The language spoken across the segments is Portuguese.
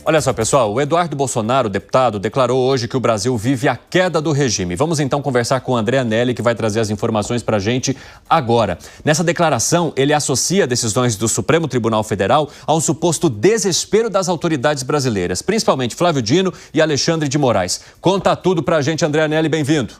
Olha só, pessoal, o Eduardo Bolsonaro, deputado, declarou hoje que o Brasil vive a queda do regime. Vamos então conversar com o André Anelli, que vai trazer as informações para a gente agora. Nessa declaração, ele associa decisões do Supremo Tribunal Federal a um suposto desespero das autoridades brasileiras, principalmente Flávio Dino e Alexandre de Moraes. Conta tudo para a gente, André Anelli, bem-vindo.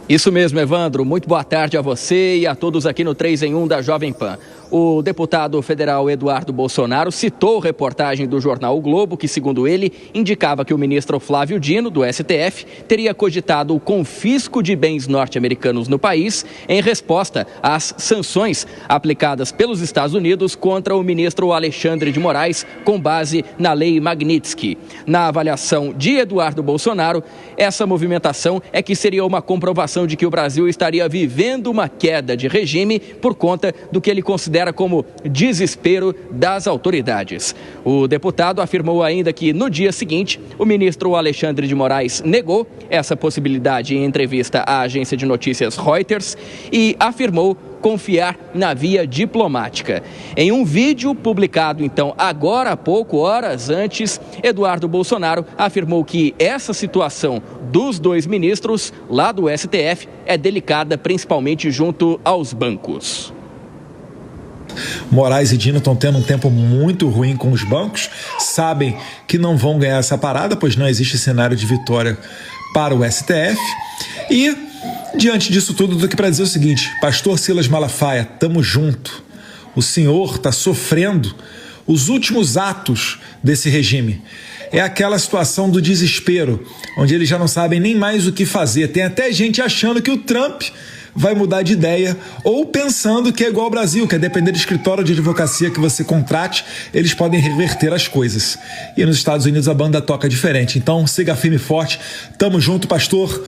Isso mesmo, Evandro. Muito boa tarde a você e a todos aqui no 3 em 1 da Jovem Pan. O deputado federal Eduardo Bolsonaro citou reportagem do jornal O Globo, que, segundo ele, indicava que o ministro Flávio Dino, do STF, teria cogitado o confisco de bens norte-americanos no país em resposta às sanções aplicadas pelos Estados Unidos contra o ministro Alexandre de Moraes, com base na Lei Magnitsky. Na avaliação de Eduardo Bolsonaro, essa movimentação é que seria uma comprovação de que o Brasil estaria vivendo uma queda de regime por conta do que ele considera como desespero das autoridades. O deputado afirmou ainda que, no dia seguinte, o ministro Alexandre de Moraes negou essa possibilidade em entrevista à agência de notícias Reuters e afirmou confiar na via diplomática. Em um vídeo publicado, então, agora há pouco, horas antes, Eduardo Bolsonaro afirmou que essa situação dos dois ministros lá do STF é delicada, principalmente junto aos bancos. Moraes e Dino estão tendo um tempo muito ruim com os bancos, sabem que não vão ganhar essa parada, pois não existe cenário de vitória para o STF. E, diante disso tudo, do que para dizer o seguinte: pastor Silas Malafaia, tamo junto. O senhor está sofrendo os últimos atos desse regime. É aquela situação do desespero, onde eles já não sabem nem mais o que fazer. Tem até gente achando que o Trump vai mudar de ideia, ou pensando que é igual ao Brasil, que é depender do escritório de advocacia que você contrate, eles podem reverter as coisas. E nos Estados Unidos a banda toca diferente. Então siga firme e forte. Tamo junto, pastor.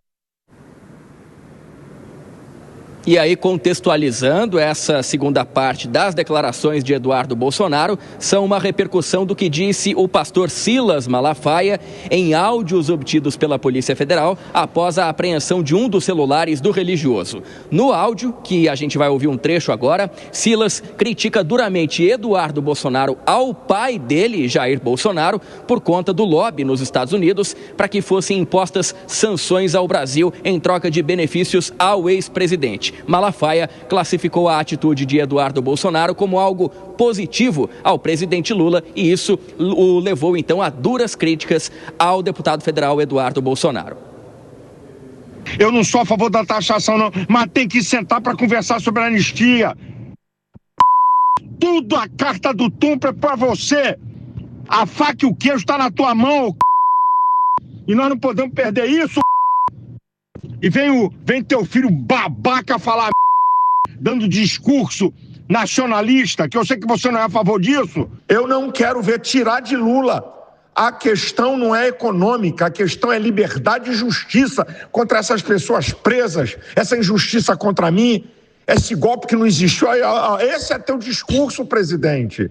E aí, contextualizando essa segunda parte das declarações de Eduardo Bolsonaro, são uma repercussão do que disse o pastor Silas Malafaia em áudios obtidos pela Polícia Federal após a apreensão de um dos celulares do religioso. No áudio, que a gente vai ouvir um trecho agora, Silas critica duramente Eduardo Bolsonaro ao pai dele, Jair Bolsonaro, por conta do lobby nos Estados Unidos para que fossem impostas sanções ao Brasil em troca de benefícios ao ex-presidente. Malafaia classificou a atitude de Eduardo Bolsonaro como algo positivo ao presidente Lula e isso o levou então a duras críticas ao deputado federal Eduardo Bolsonaro. Eu não sou a favor da taxação não, mas tem que sentar para conversar sobre a anistia. Tudo a carta do Trump é para você. A faca e o queijo está na tua mão. E nós não podemos perder isso. E vem teu filho babaca falar dando discurso nacionalista, que eu sei que você não é a favor disso. Eu não quero ver tirar de Lula. A questão não é econômica, a questão é liberdade e justiça contra essas pessoas presas, essa injustiça contra mim, esse golpe que não existiu. Esse é teu discurso, presidente.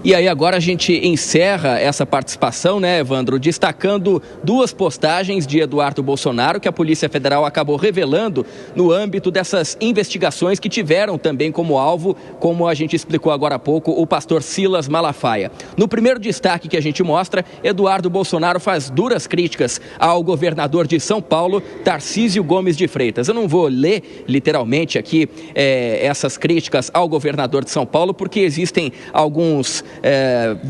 E aí agora a gente encerra essa participação, né, Evandro, destacando duas postagens de Eduardo Bolsonaro que a Polícia Federal acabou revelando no âmbito dessas investigações que tiveram também como alvo, como a gente explicou agora há pouco, o pastor Silas Malafaia. No primeiro destaque que a gente mostra, Eduardo Bolsonaro faz duras críticas ao governador de São Paulo, Tarcísio Gomes de Freitas. Eu não vou ler literalmente aqui essas críticas ao governador de São Paulo, porque existem alguns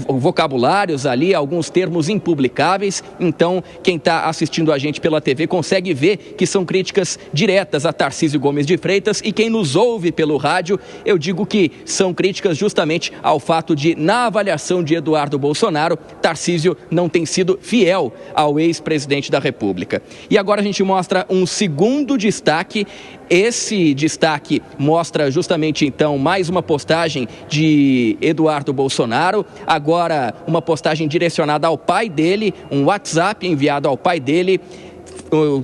vocabulários ali, alguns termos impublicáveis, então quem está assistindo a gente pela TV consegue ver que são críticas diretas a Tarcísio Gomes de Freitas, e quem nos ouve pelo rádio, eu digo que são críticas justamente ao fato de, na avaliação de Eduardo Bolsonaro, Tarcísio não tem sido fiel ao ex-presidente da República. E agora a gente mostra um segundo destaque. Esse destaque mostra justamente, então, mais uma postagem de Eduardo Bolsonaro, agora uma postagem direcionada ao pai dele, um WhatsApp enviado ao pai dele,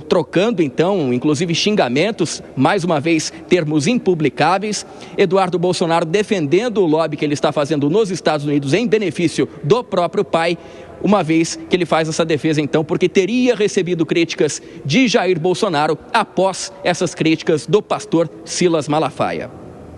trocando, então, inclusive xingamentos, mais uma vez, termos impublicáveis. Eduardo Bolsonaro defendendo o lobby que ele está fazendo nos Estados Unidos em benefício do próprio pai, uma vez que ele faz essa defesa, então, porque teria recebido críticas de Jair Bolsonaro após essas críticas do pastor Silas Malafaia.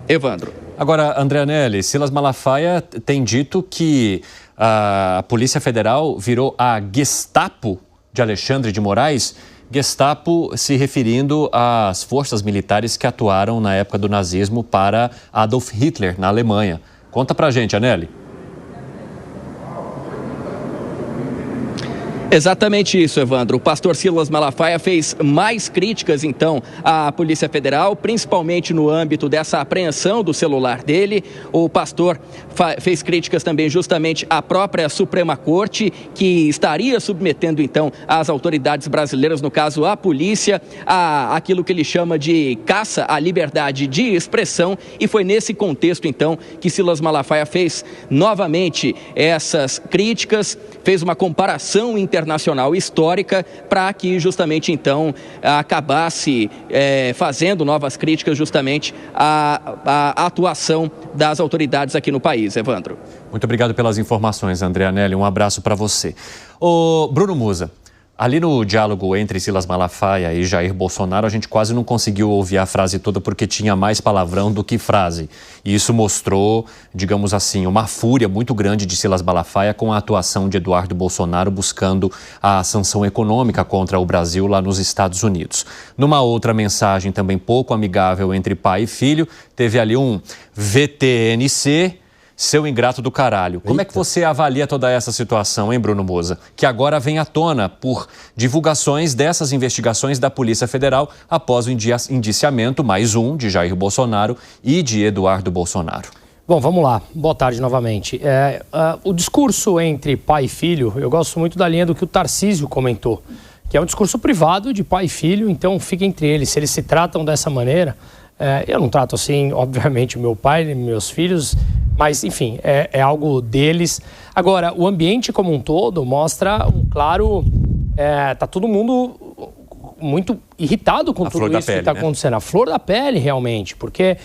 Evandro. Agora, André Anelli, Silas Malafaia tem dito que a Polícia Federal virou a Gestapo de Alexandre de Moraes, Gestapo se referindo às forças militares que atuaram na época do nazismo para Adolf Hitler, na Alemanha. Conta pra gente, Anelli. Exatamente isso, Evandro. O pastor Silas Malafaia fez mais críticas, então, à Polícia Federal, principalmente no âmbito dessa apreensão do celular dele. O pastor fez críticas também justamente à própria Suprema Corte, que estaria submetendo, então, as autoridades brasileiras, no caso a polícia, a aquilo que ele chama de caça à liberdade de expressão. E foi nesse contexto, então, que Silas Malafaia fez novamente essas críticas, fez uma comparação internacional histórica para que justamente então acabasse fazendo novas críticas justamente à atuação das autoridades aqui no país, Evandro. Muito obrigado pelas informações, André Anelli. Um abraço para você. Ô, Bruno Musa, ali no diálogo entre Silas Malafaia e Jair Bolsonaro, a gente quase não conseguiu ouvir a frase toda porque tinha mais palavrão do que frase. E isso mostrou, digamos assim, uma fúria muito grande de Silas Malafaia com a atuação de Eduardo Bolsonaro buscando a sanção econômica contra o Brasil lá nos Estados Unidos. Numa outra mensagem também pouco amigável entre pai e filho, teve ali um VTNC, seu ingrato do caralho. Como é que você avalia toda essa situação, hein, Bruno Musa? Que agora vem à tona por divulgações dessas investigações da Polícia Federal após o indiciamento, mais um, de Jair Bolsonaro e de Eduardo Bolsonaro. Bom, vamos lá. Boa tarde novamente. O discurso entre pai e filho, eu gosto muito da linha do que o Tarcísio comentou, que é um discurso privado de pai e filho, então fica entre eles. Se eles se tratam dessa maneira, eu não trato assim, obviamente, o meu pai, meus filhos, mas, enfim, é algo deles. Agora, o ambiente como um todo mostra um claro... tá todo mundo muito irritado com tudo isso que está acontecendo. A flor da pele, realmente. Porque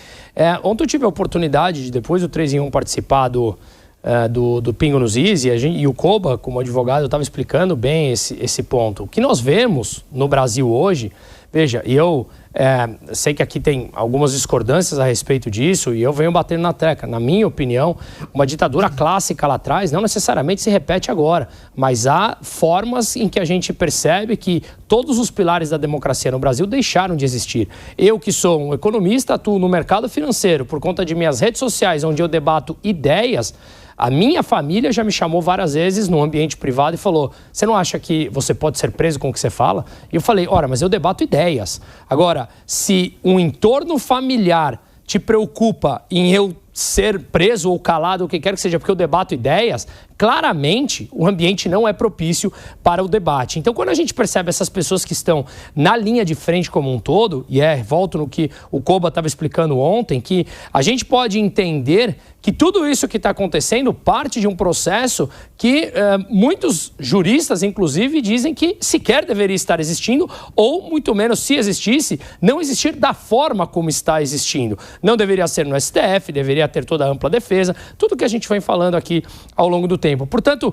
ontem eu tive a oportunidade de, depois do 3 em 1, participar do Pingo nos Is, e o Koba, como advogado, eu estava explicando bem esse ponto. O que nós vemos no Brasil hoje... Veja, e eu sei que aqui tem algumas discordâncias a respeito disso e eu venho batendo na tecla. Na minha opinião, uma ditadura clássica lá atrás não necessariamente se repete agora, mas há formas em que a gente percebe que todos os pilares da democracia no Brasil deixaram de existir. Eu, que sou um economista, atuo no mercado financeiro por conta de minhas redes sociais, onde eu debato ideias. A minha família já me chamou várias vezes no ambiente privado e falou: você não acha que você pode ser preso com o que você fala? E eu falei: ora, mas eu debato ideias. Agora, se um entorno familiar te preocupa em eu ser preso ou calado, o que quer que seja, porque eu debato ideias, claramente o ambiente não é propício para o debate. Então, quando a gente percebe essas pessoas que estão na linha de frente como um todo, e volto no que o Koba estava explicando ontem, que a gente pode entender que tudo isso que está acontecendo parte de um processo que muitos juristas, inclusive, dizem que sequer deveria estar existindo, ou, muito menos, se existisse, não existir da forma como está existindo. Não deveria ser no STF, deveria ter toda a ampla defesa, tudo que a gente vem falando aqui ao longo do tempo. Portanto,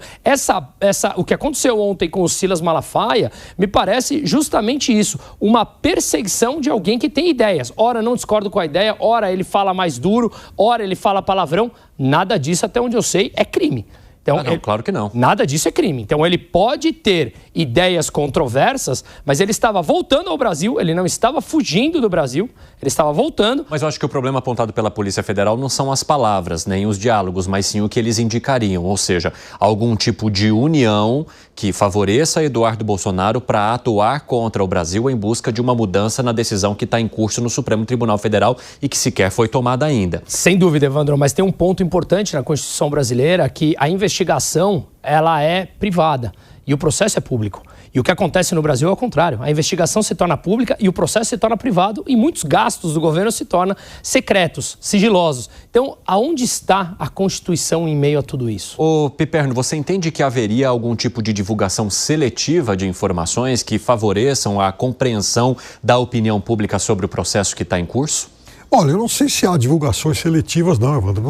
o que aconteceu ontem com o Silas Malafaia me parece justamente isso, uma perseguição de alguém que tem ideias. Ora, não discordo com a ideia, ora ele fala mais duro, ora ele fala palavrão. Nada disso, até onde eu sei, é crime. Então, não, claro que não. Nada disso é crime. Então, ele pode ter ideias controversas, mas ele estava voltando ao Brasil, ele não estava fugindo do Brasil, ele estava voltando. Mas eu acho que o problema apontado pela Polícia Federal não são as palavras, nem os diálogos, mas sim o que eles indicariam, ou seja, algum tipo de união que favoreça Eduardo Bolsonaro para atuar contra o Brasil em busca de uma mudança na decisão que está em curso no Supremo Tribunal Federal e que sequer foi tomada ainda. Sem dúvida, Evandro, mas tem um ponto importante na Constituição brasileira, que a investigação ela é privada e o processo é público. E o que acontece no Brasil é o contrário. A investigação se torna pública e o processo se torna privado e muitos gastos do governo se tornam secretos, sigilosos. Então, aonde está a Constituição em meio a tudo isso? Ô, Piperno, você entende que haveria algum tipo de divulgação seletiva de informações que favoreçam a compreensão da opinião pública sobre o processo que está em curso? Olha, eu não sei se há divulgações seletivas, não, Evandro.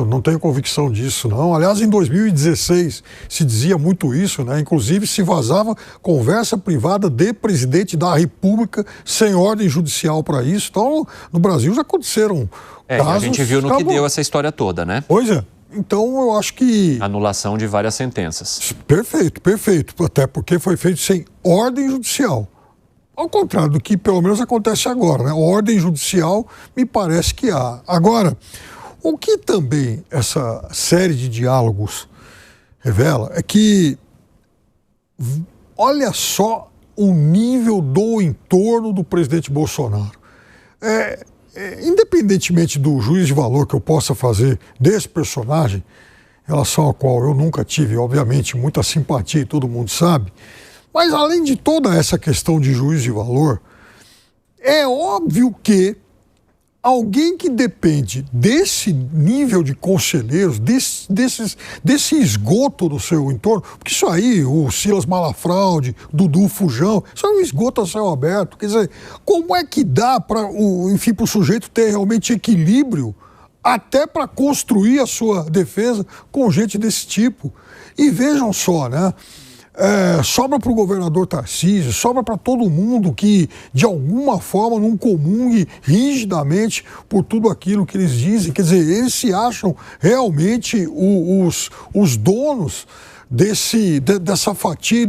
Não tenho convicção disso, não. Aliás, em 2016 se dizia muito isso, né? Inclusive se vazava conversa privada de presidente da República sem ordem judicial para isso. Então, no Brasil já aconteceram casos. A gente viu no que deu essa história toda, né? Pois é. Então, eu acho que... Anulação de várias sentenças. Perfeito, perfeito. Até porque foi feito sem ordem judicial. Ao contrário do que pelo menos acontece agora, né? Ordem judicial me parece que há. Agora, o que também essa série de diálogos revela é que olha só o nível do entorno do presidente Bolsonaro. Independentemente do juízo de valor que eu possa fazer desse personagem, em relação ao qual eu nunca tive, obviamente, muita simpatia e todo mundo sabe, mas além de toda essa questão de juízo de valor, é óbvio que alguém que depende desse nível de conselheiros, desse esgoto do seu entorno, porque isso aí, o Silas Malafraude, Dudu Fujão, isso é um esgoto a céu aberto. Quer dizer, como é que dá para o sujeito ter realmente equilíbrio até para construir a sua defesa com gente desse tipo? E vejam só, né? Sobra para o governador Tarcísio, sobra para todo mundo que, de alguma forma, não comungue rigidamente por tudo aquilo que eles dizem. Quer dizer, eles se acham realmente os donos dessa fatia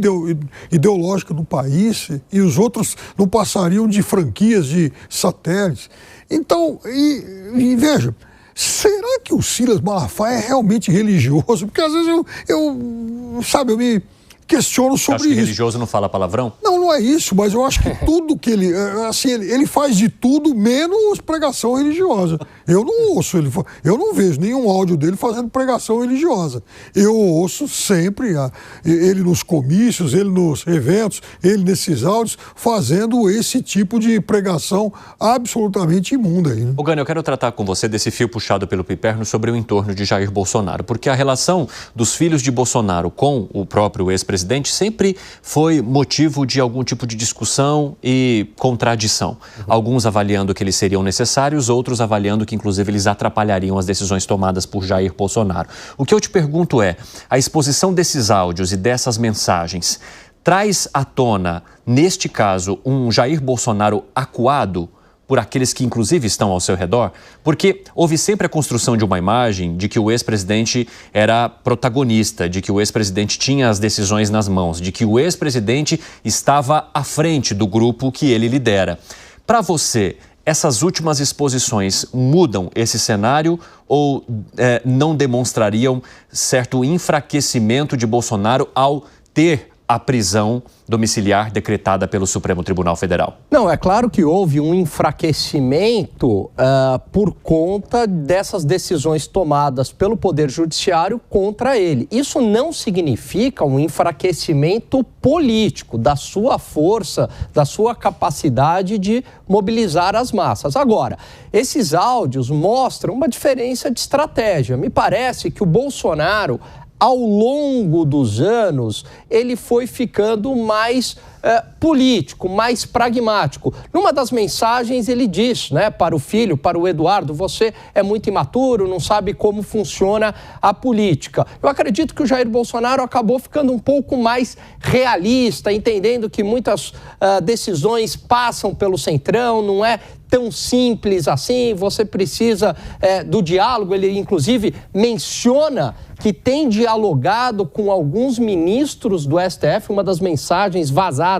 ideológica do país, e os outros não passariam de franquias de satélites. Então, e veja, será que o Silas Malafaia é realmente religioso? Porque às vezes eu me questiono sobre isso. Acho que isso. Religioso não fala palavrão? Não é isso, mas eu acho que tudo que ele faz de tudo menos pregação religiosa. Eu não ouço eu não vejo nenhum áudio dele fazendo pregação religiosa. Eu ouço sempre ele nos comícios, ele nos eventos, ele nesses áudios, fazendo esse tipo de pregação absolutamente imunda aí, né? Ô Gani, eu quero tratar com você desse fio puxado pelo Piperno sobre o entorno de Jair Bolsonaro, porque a relação dos filhos de Bolsonaro com o próprio ex-presidente sempre foi motivo de algum tipo de discussão e contradição. Alguns avaliando que eles seriam necessários, outros avaliando que, inclusive, eles atrapalhariam as decisões tomadas por Jair Bolsonaro. O que eu te pergunto é, a exposição desses áudios e dessas mensagens traz à tona, neste caso, um Jair Bolsonaro acuado por aqueles que, inclusive, estão ao seu redor? Porque houve sempre a construção de uma imagem de que o ex-presidente era protagonista, de que o ex-presidente tinha as decisões nas mãos, de que o ex-presidente estava à frente do grupo que ele lidera. Para você, essas últimas exposições mudam esse cenário ou não demonstrariam certo enfraquecimento de Bolsonaro ao ter a prisão domiciliar decretada pelo Supremo Tribunal Federal? Não, é claro que houve um enfraquecimento por conta dessas decisões tomadas pelo Poder Judiciário contra ele. Isso não significa um enfraquecimento político da sua força, da sua capacidade de mobilizar as massas. Agora, esses áudios mostram uma diferença de estratégia. Me parece que o Bolsonaro, ao longo dos anos, ele foi ficando mais político, mais pragmático. Numa das mensagens ele diz, né, para o filho, para o Eduardo, você é muito imaturo, não sabe como funciona a política. Eu acredito que o Jair Bolsonaro acabou ficando um pouco mais realista, entendendo que muitas decisões passam pelo centrão, não é tão simples assim, você precisa do diálogo. Ele, inclusive, menciona que tem dialogado com alguns ministros do STF, uma das mensagens vazadas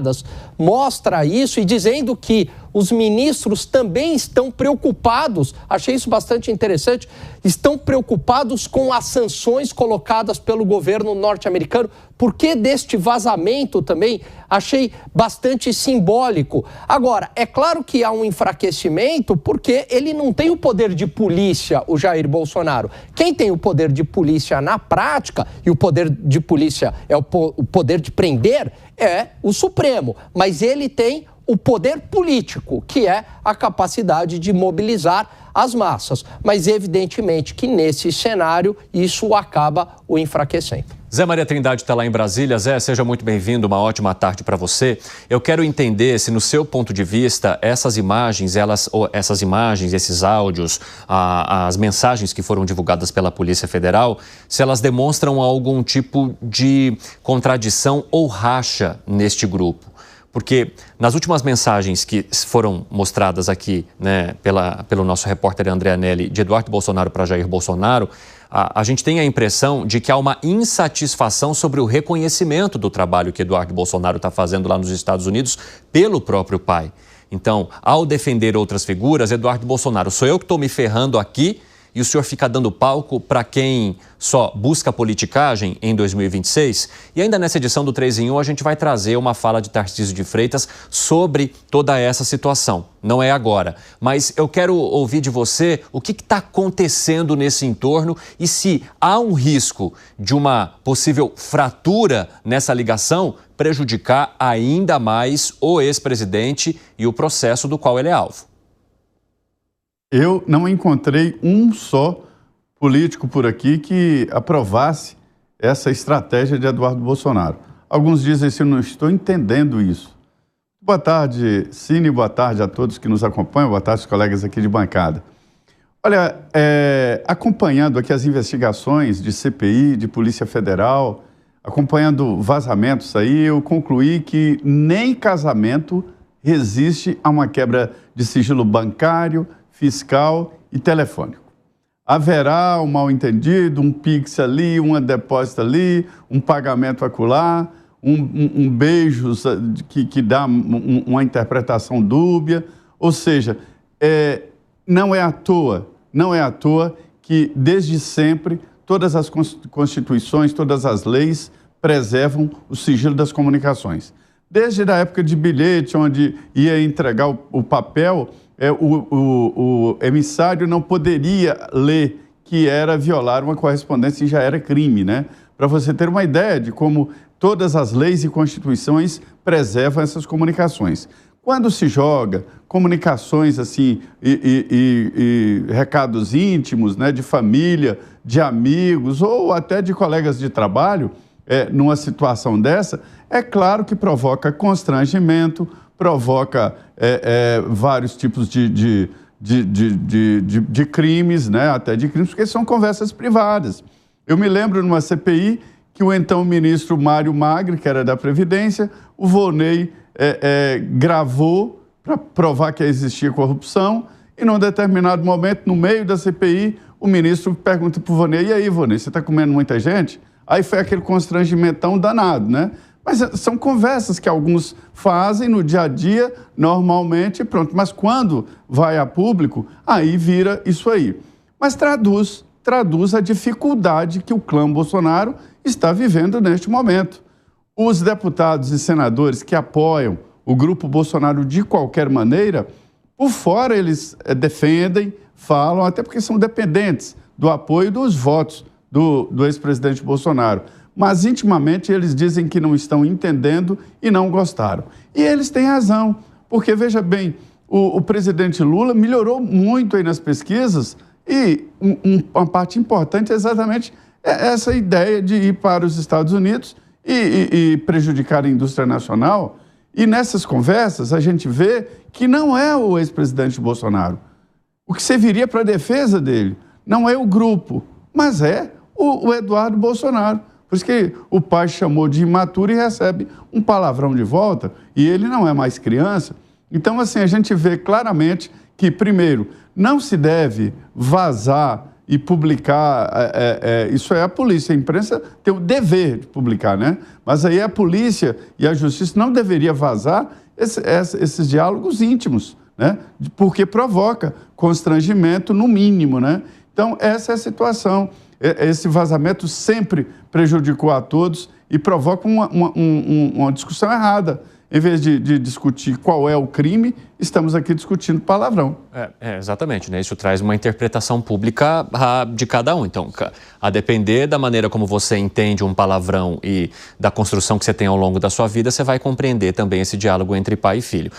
mostra isso, e dizendo que os ministros também estão preocupados, achei isso bastante interessante, estão preocupados com as sanções colocadas pelo governo norte-americano. Por que deste vazamento também? Achei bastante simbólico. Agora, é claro que há um enfraquecimento porque ele não tem o poder de polícia, o Jair Bolsonaro. Quem tem o poder de polícia na prática, e o poder de polícia é o poder de prender, é o Supremo. Mas ele tem o poder político, que é a capacidade de mobilizar as massas. Mas, evidentemente, que nesse cenário isso acaba o enfraquecendo. Zé Maria Trindade está lá em Brasília. Zé, seja muito bem-vindo, uma ótima tarde para você. Eu quero entender se, no seu ponto de vista, essas imagens, esses áudios, as mensagens que foram divulgadas pela Polícia Federal, se elas demonstram algum tipo de contradição ou racha neste grupo. Porque nas últimas mensagens que foram mostradas aqui, né, pelo nosso repórter André Anelli, de Eduardo Bolsonaro para Jair Bolsonaro, a gente tem a impressão de que há uma insatisfação sobre o reconhecimento do trabalho que Eduardo Bolsonaro está fazendo lá nos Estados Unidos pelo próprio pai. Então, ao defender outras figuras, Eduardo Bolsonaro, sou eu que estou me ferrando aqui e o senhor fica dando palco para quem só busca politicagem em 2026? E ainda nessa edição do 3 em 1, a gente vai trazer uma fala de Tarcísio de Freitas sobre toda essa situação. Não é agora, mas eu quero ouvir de você o que está acontecendo nesse entorno e se há um risco de uma possível fratura nessa ligação prejudicar ainda mais o ex-presidente e o processo do qual ele é alvo. Eu não encontrei um só político por aqui que aprovasse essa estratégia de Eduardo Bolsonaro. Alguns dizem assim, eu não estou entendendo isso. Boa tarde, Cine, boa tarde a todos que nos acompanham, boa tarde, os colegas aqui de bancada. Olha, acompanhando aqui as investigações de CPI, de Polícia Federal, acompanhando vazamentos aí, eu concluí que nem casamento resiste a uma quebra de sigilo bancário, fiscal e telefônico. Haverá um mal-entendido, um pix ali, uma depósito ali, um pagamento acolá, um beijo que dá uma interpretação dúbia. Ou seja, não é à toa que desde sempre todas as constituições, todas as leis preservam o sigilo das comunicações. Desde a época de bilhete, onde ia entregar o papel, o emissário não poderia ler que era violar uma correspondência e já era crime, né? Para você ter uma ideia de como todas as leis e constituições preservam essas comunicações. Quando se joga comunicações assim e recados íntimos, né, de família, de amigos ou até de colegas de trabalho, numa situação dessa, é claro que provoca constrangimento, provoca vários tipos de crimes, né? Até de crimes, porque são conversas privadas. Eu me lembro numa CPI que o então ministro Mário Magri, que era da Previdência, o Volney gravou para provar que existia corrupção e num determinado momento, no meio da CPI, o ministro pergunta para o Volney, e aí, Volney, você está comendo muita gente? Aí foi aquele constrangimentão danado, né? Mas são conversas que alguns fazem no dia a dia, normalmente, pronto. Mas quando vai a público, aí vira isso aí. Mas traduz a dificuldade que o clã Bolsonaro está vivendo neste momento. Os deputados e senadores que apoiam o grupo Bolsonaro de qualquer maneira, por fora eles defendem, falam, até porque são dependentes do apoio dos votos do ex-presidente Bolsonaro. Mas intimamente eles dizem que não estão entendendo e não gostaram. E eles têm razão, porque veja bem, o presidente Lula melhorou muito aí nas pesquisas e uma parte importante é exatamente essa ideia de ir para os Estados Unidos e prejudicar a indústria nacional. E nessas conversas a gente vê que não é o ex-presidente Bolsonaro. O que serviria para a defesa dele não é o grupo, mas é o Eduardo Bolsonaro. Por isso que o pai chamou de imaturo e recebe um palavrão de volta, e ele não é mais criança. Então, assim, a gente vê claramente que, primeiro, não se deve vazar e publicar, isso é a polícia, a imprensa tem o dever de publicar, né? Mas aí a polícia e a justiça não deveria vazar esses diálogos íntimos, né? Porque provoca constrangimento no mínimo, né? Então, essa é a situação. Esse vazamento sempre prejudicou a todos e provoca uma discussão errada. Em vez de discutir qual é o crime, estamos aqui discutindo palavrão. Exatamente, né? Isso traz uma interpretação pública de cada um. Então, a depender da maneira como você entende um palavrão e da construção que você tem ao longo da sua vida, você vai compreender também esse diálogo entre pai e filho.